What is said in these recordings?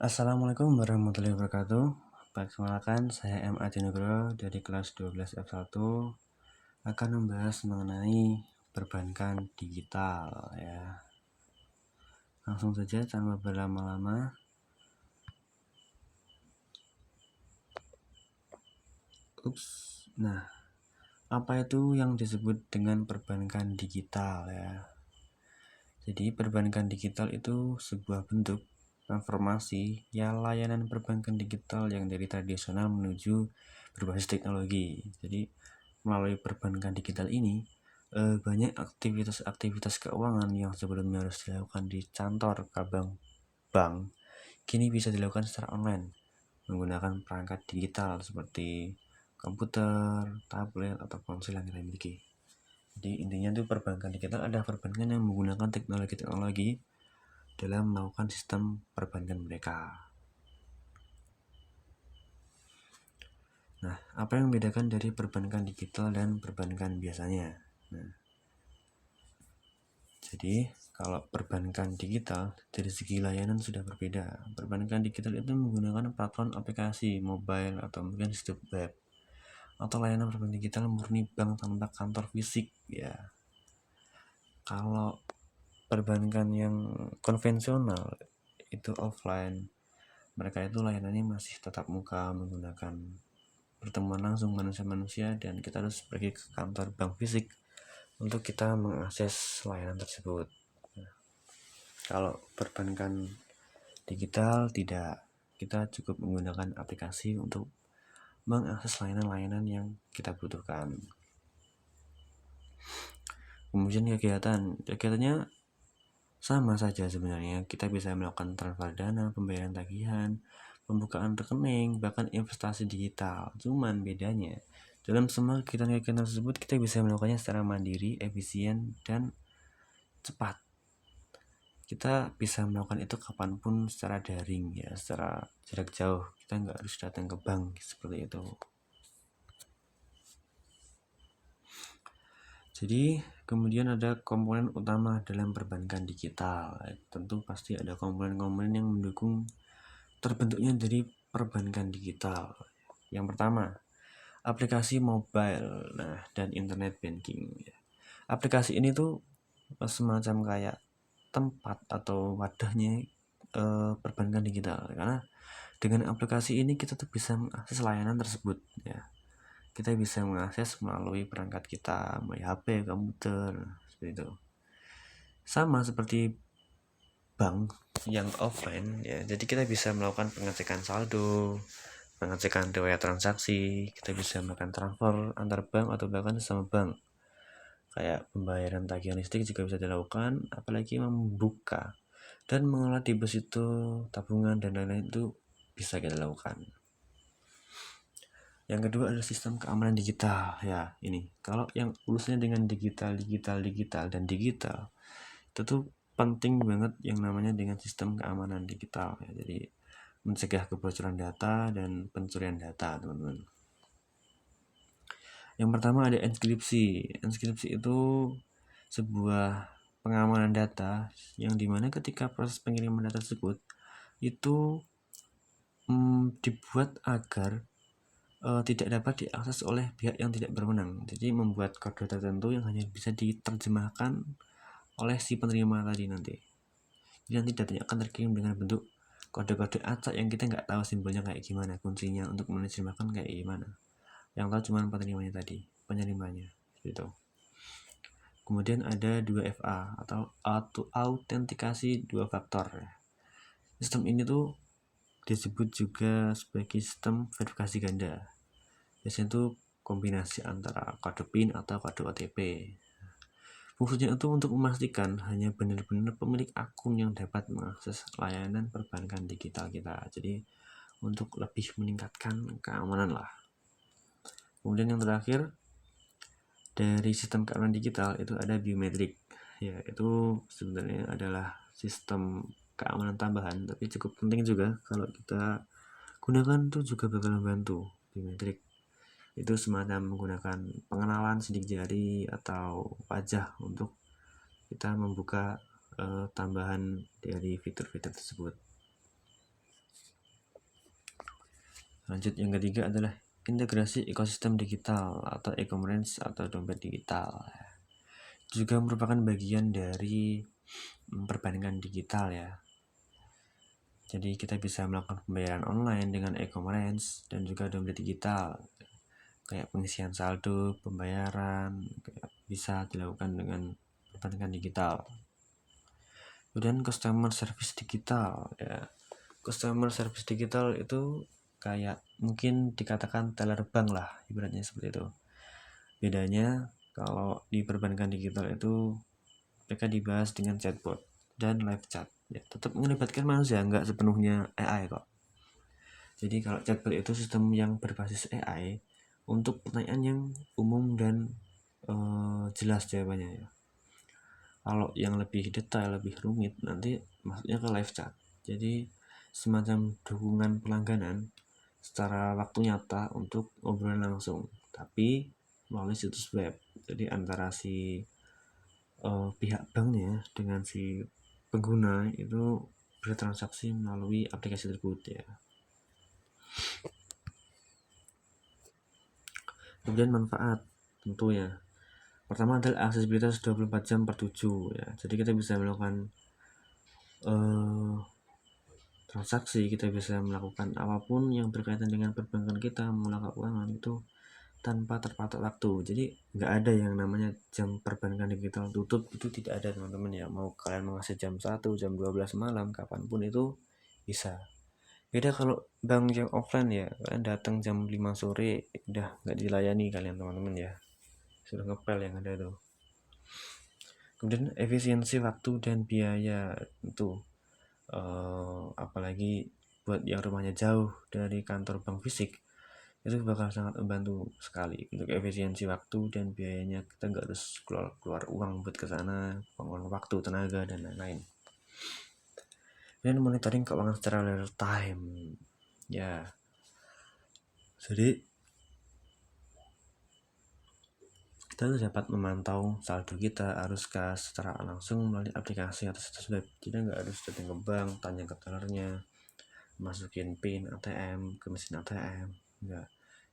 Assalamualaikum warahmatullahi wabarakatuh. Perkenalkan, saya M. Adinugro dari kelas 12 F1 akan membahas mengenai perbankan digital ya. Langsung saja tanpa berlama-lama. Nah, apa itu yang disebut dengan perbankan digital ya? Jadi perbankan digital itu sebuah bentuk transformasi ya layanan perbankan digital yang dari tradisional menuju berbasis teknologi. Jadi melalui perbankan digital ini banyak aktivitas keuangan yang sebelumnya harus dilakukan di kantor cabang bank kini bisa dilakukan secara online menggunakan perangkat digital seperti komputer, tablet, atau ponsel yang kita miliki. Jadi intinya itu perbankan digital ada perbankan yang menggunakan teknologi dalam melakukan sistem perbankan mereka. Nah, apa yang membedakan dari perbankan digital dan perbankan biasanya? Nah, jadi kalau perbankan digital dari segi layanan sudah berbeda. Perbankan digital itu menggunakan platform aplikasi mobile atau mungkin sistem web. Atau layanan perbankan digital murni bank tanpa kantor fisik ya. Kalau perbankan yang konvensional itu offline, mereka itu layanannya masih tatap muka menggunakan pertemuan langsung manusia-manusia dan kita harus pergi ke kantor bank fisik untuk kita mengakses layanan tersebut. Kalau perbankan digital tidak, kita cukup menggunakan aplikasi untuk mengakses layanan-layanan yang kita butuhkan. Kemudian kegiatannya sama saja sebenarnya. Kita bisa melakukan transfer dana, pembayaran tagihan, pembukaan rekening, bahkan investasi digital. Cuman bedanya dalam semua kegiatan-kegiatan tersebut kita bisa melakukannya secara mandiri, efisien, dan cepat. Kita bisa melakukan itu kapanpun secara daring ya, secara jarak jauh. Kita nggak harus datang ke bank seperti itu. Jadi kemudian ada komponen utama dalam perbankan digital. Tentu pasti ada komponen-komponen yang mendukung terbentuknya dari perbankan digital. Yang pertama, aplikasi mobile dan internet banking. Aplikasi ini tuh semacam kayak tempat atau wadahnya perbankan digital, karena dengan aplikasi ini kita tuh bisa mengakses layanan tersebut ya. Kita bisa mengakses melalui perangkat kita, melalui HP, komputer, seperti itu. Sama seperti bank yang offline ya. Jadi kita bisa melakukan pengecekan saldo, pengecekan riwayat transaksi, kita bisa melakukan transfer antar bank atau bahkan sesama bank. Kayak pembayaran tagihan listrik juga bisa dilakukan, apalagi membuka dan mengelola deposito, tabungan, dan lain-lain itu bisa kita lakukan. Yang kedua adalah sistem keamanan digital ya. Ini kalau yang urusannya dengan digital dan digital itu tuh penting banget yang namanya dengan sistem keamanan digital ya. Jadi mencegah kebocoran data dan pencurian data, teman-teman. Yang pertama ada enkripsi. Enkripsi itu sebuah pengamanan data yang dimana ketika proses pengiriman data tersebut itu dibuat agar tidak dapat diakses oleh pihak yang tidak berwenang. Jadi membuat kode tertentu yang hanya bisa diterjemahkan oleh si penerima tadi nanti. Jadi nanti datanya akan terkirim dengan bentuk kode-kode acak yang kita nggak tahu simbolnya kayak gimana, kuncinya untuk menerjemahkan kayak gimana. Yang tahu cuma penerimanya tadi, penyerimanya gitu. Kemudian ada 2FA atau autentikasi dua faktor. Sistem ini tuh disebut juga sebagai sistem verifikasi ganda. Biasanya itu kombinasi antara kode PIN atau kode OTP. Fungsinya itu untuk memastikan hanya benar-benar pemilik akun yang dapat mengakses layanan perbankan digital kita. Jadi untuk lebih meningkatkan keamanan lah. Kemudian yang terakhir dari sistem keamanan digital itu ada biometrik. Ya, itu sebenarnya adalah sistem keamanan tambahan, tapi cukup penting juga kalau kita gunakan tuh juga bakal membantu. Biometrik itu semacam menggunakan pengenalan sidik jari atau wajah untuk kita membuka tambahan dari fitur-fitur tersebut. Lanjut, yang ketiga adalah integrasi ekosistem digital atau e-commerce atau dompet digital. Juga merupakan bagian dari perbankan digital ya. Jadi kita bisa melakukan pembayaran online dengan e-commerce dan juga dompet digital. Kayak pengisian saldo, pembayaran bisa dilakukan dengan perbankan digital. Kemudian customer service digital ya. Customer service digital itu kayak mungkin dikatakan teller bank lah, ibaratnya seperti itu. Bedanya kalau di perbankan digital itu mereka dibahas dengan chatbot dan live chat ya, tetap melibatkan manusia, nggak sepenuhnya AI kok. Jadi kalau chatbot itu sistem yang berbasis AI untuk pertanyaan yang umum dan jelas jawabannya ya. Kalau yang lebih detail, lebih rumit, nanti maksudnya ke live chat. Jadi semacam dukungan pelangganan secara waktu nyata untuk obrolan langsung, tapi melalui situs web. Jadi antara si pihak banknya dengan si pengguna itu bertransaksi melalui aplikasi tersebut ya. Kemudian manfaat tentunya. Pertama adalah aksesibilitas 24 jam per 7 ya. Jadi kita bisa melakukan transaksi, kita bisa melakukan apapun yang berkaitan dengan perbankan kita, mengelola keuangan itu tanpa terpatok waktu. Jadi nggak ada yang namanya jam perbankan digital tutup, itu tidak ada teman-teman ya. Mau kalian mengasih jam 1, jam 12 malam, kapanpun itu bisa. Beda kalau bank yang offline ya, kalian datang jam 5 sore udah nggak dilayani kalian teman-teman ya, sudah ngepel yang ada tuh. Kemudian efisiensi waktu dan biaya itu apalagi buat yang rumahnya jauh dari kantor bank fisik, itu bakal sangat membantu sekali untuk efisiensi waktu dan biayanya. Kita nggak harus keluar uang buat ke sana, pengeluaran waktu, tenaga, dan lain-lain. Dan monitoring keuangan secara real time ya. Jadi kita dapat memantau saldo kita, arus kas secara langsung melalui aplikasi atau situs web. Jadi nggak harus datang ke bank, tanya ke tellernya, masukin PIN ATM ke mesin ATM, enggak.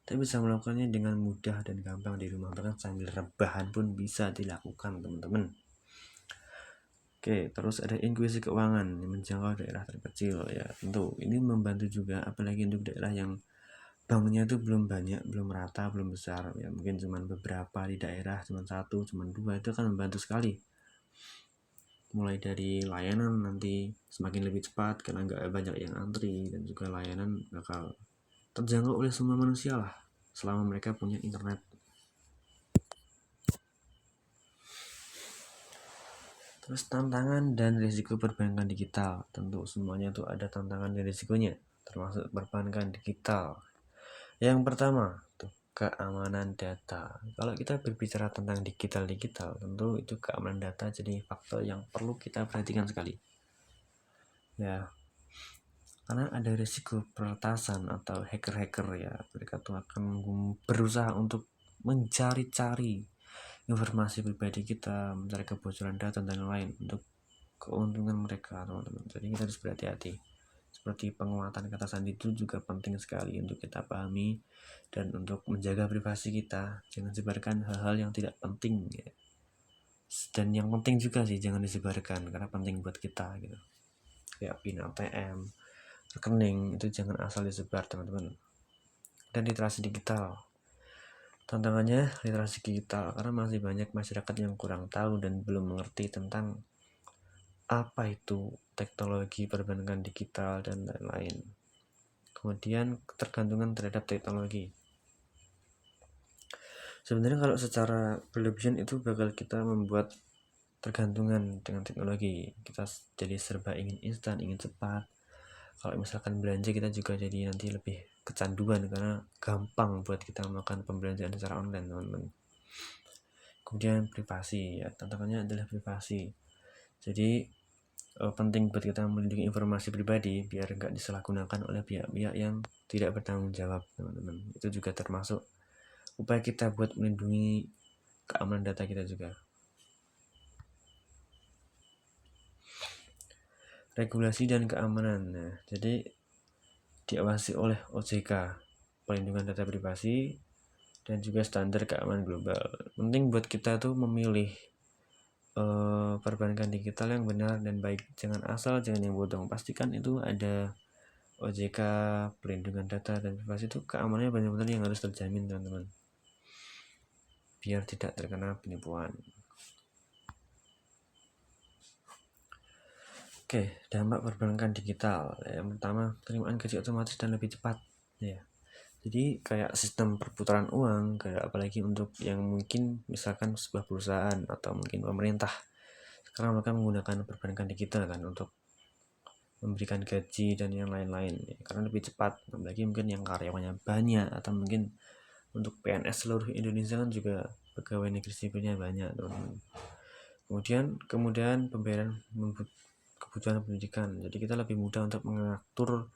Kita bisa melakukannya dengan mudah dan gampang di rumah, bahkan sambil rebahan pun bisa dilakukan teman-teman. Oke, terus ada inklusi keuangan yang menjangkau daerah terkecil ya. Tentu ini membantu juga, apalagi untuk daerah yang banknya itu belum banyak, belum rata, belum besar ya. Mungkin cuma beberapa di daerah, cuma 1, cuma 2, itu akan membantu sekali. Mulai dari layanan nanti semakin lebih cepat karena nggak banyak yang antri, dan juga layanan bakal terjangkau oleh semua manusia lah selama mereka punya internet. Terus tantangan dan risiko perbankan digital, tentu semuanya tuh ada tantangan dan risikonya, termasuk perbankan digital. Yang pertama tuh keamanan data. Kalau kita berbicara tentang digital, tentu itu keamanan data jadi faktor yang perlu kita perhatikan sekali ya, karena ada risiko peretasan atau hacker ya. Mereka tuh akan berusaha untuk mencari-cari informasi pribadi kita, mencari kebocoran data dan lain untuk keuntungan mereka teman-teman. Jadi kita harus berhati-hati. Seperti penguatan kata sandi itu juga penting sekali untuk kita pahami, dan untuk menjaga privasi kita jangan sebarkan hal-hal yang tidak penting ya. Dan yang penting juga sih jangan disebarkan karena penting buat kita gitu, kayak PIN ATM, rekening, itu jangan asal disebar teman-teman. Dan literasi digital, tantangannya literasi digital karena masih banyak masyarakat yang kurang tahu dan belum mengerti tentang apa itu teknologi perbankan digital dan lain-lain. Kemudian ketergantungan terhadap teknologi. Sebenarnya kalau secara berlebihan itu bakal kita membuat tergantungan dengan teknologi. Kita jadi serba ingin instan, ingin cepat. Kalau misalkan belanja, kita juga jadi nanti lebih kecanduan karena gampang buat kita melakukan pembelanjaan secara online teman-teman. Kemudian privasi ya, tantangannya adalah privasi. Jadi penting buat kita melindungi informasi pribadi biar nggak disalahgunakan oleh pihak-pihak yang tidak bertanggung jawab teman-teman. Itu juga termasuk upaya kita buat melindungi keamanan data kita juga. Regulasi dan keamanan. Nah, jadi diawasi oleh OJK, Perlindungan Data Privasi, dan juga standar keamanan global. Penting buat kita tuh memilih perbankan digital yang benar dan baik. Jangan asal, jangan yang bodong. Pastikan itu ada OJK, Perlindungan Data dan Privasi, itu keamanannya benar-benar yang harus terjamin, teman-teman, biar tidak terkena penipuan. Oke, dampak perbankan digital. Yang pertama, penerimaan gaji otomatis dan lebih cepat. Ya. Jadi kayak sistem perputaran uang, kayak apalagi untuk yang mungkin misalkan sebuah perusahaan atau mungkin pemerintah. Sekarang mereka menggunakan perbankan digital kan untuk memberikan gaji dan yang lain-lain. Ya, karena lebih cepat. Apalagi mungkin yang karyawannya banyak atau mungkin untuk PNS seluruh Indonesia kan juga pegawai negeri sipilnya banyak, teman-teman. Kemudian pembayaran kebutuhan pendidikan. Jadi kita lebih mudah untuk mengatur,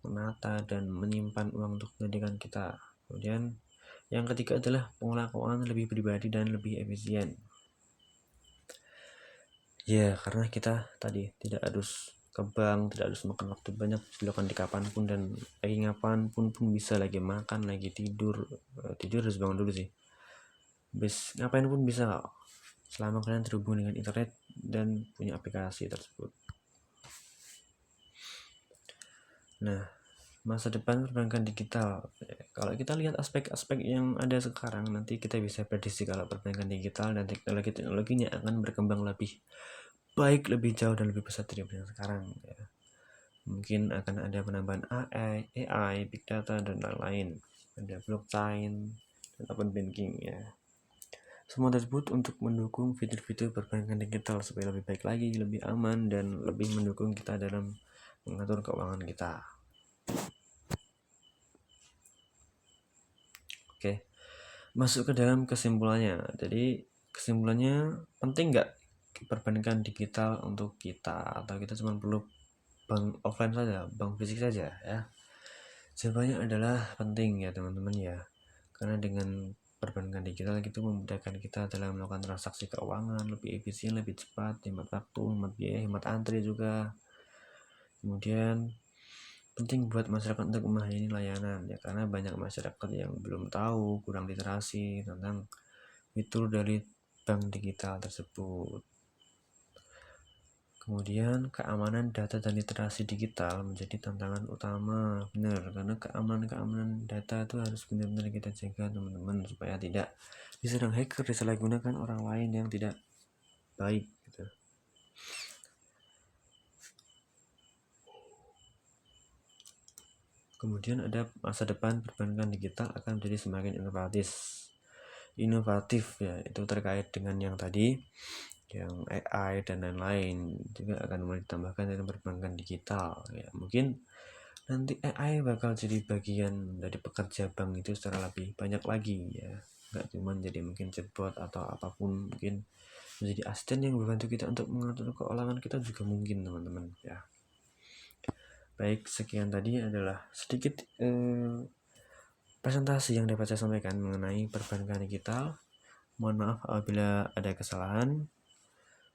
menata, dan menyimpan uang untuk pendidikan kita. Kemudian yang ketiga adalah pengelolaan keuangan lebih pribadi dan lebih efisien. Ya, karena kita tadi tidak harus ke bank, tidak harus makan waktu banyak, dilakukan di kapanpun dan lagi ngapain pun bisa, lagi makan, lagi tidur harus bangun dulu sih. Habis ngapain pun bisa selama kalian terhubung dengan internet dan punya aplikasi tersebut. Nah, masa depan perbankan digital. Kalau kita lihat aspek-aspek yang ada sekarang, nanti kita bisa prediksi kalau perbankan digital dan teknologinya akan berkembang lebih baik, lebih jauh dan lebih besar dari yang sekarang. Ya. Mungkin akan ada penambahan AI, big data dan lain-lain. Ada blockchain dan open banking ya. Semua tersebut untuk mendukung fitur-fitur perbankan digital supaya lebih baik lagi, lebih aman, dan lebih mendukung kita dalam mengatur keuangan kita. Oke, masuk ke dalam kesimpulannya. Jadi kesimpulannya, penting nggak perbankan digital untuk kita, atau kita cuma perlu bank offline saja, bank fisik saja ya? Jawabannya adalah penting ya teman-teman ya, karena dengan perbankan digital itu memudahkan kita dalam melakukan transaksi keuangan lebih efisien, lebih cepat, hemat waktu, hemat biaya, hemat antri juga. Kemudian penting buat masyarakat untuk memahami layanan ya, karena banyak masyarakat yang belum tahu, kurang literasi tentang fitur dari bank digital tersebut. Kemudian keamanan data dan literasi digital menjadi tantangan utama, benar, karena keamanan data itu harus benar-benar kita jaga teman-teman, supaya tidak diserang hacker, disalahgunakan orang lain yang tidak baik gitu. Kemudian ada masa depan perbankan digital akan menjadi semakin inovatif ya, itu terkait dengan yang tadi, yang AI dan lain-lain juga akan mulai ditambahkan dalam perbankan digital ya. Mungkin nanti AI bakal jadi bagian dari pekerja bank itu secara lebih banyak lagi ya, nggak cuma jadi mungkin chatbot atau apapun, mungkin menjadi asisten yang membantu kita untuk mengatur keuangan kita juga mungkin, teman-teman ya. Baik, sekian tadi adalah sedikit presentasi yang dapat saya sampaikan mengenai perbankan digital. Mohon maaf apabila ada kesalahan.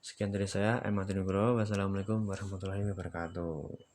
Sekian dari saya, Ahmad Nugroho. Wassalamualaikum warahmatullahi wabarakatuh.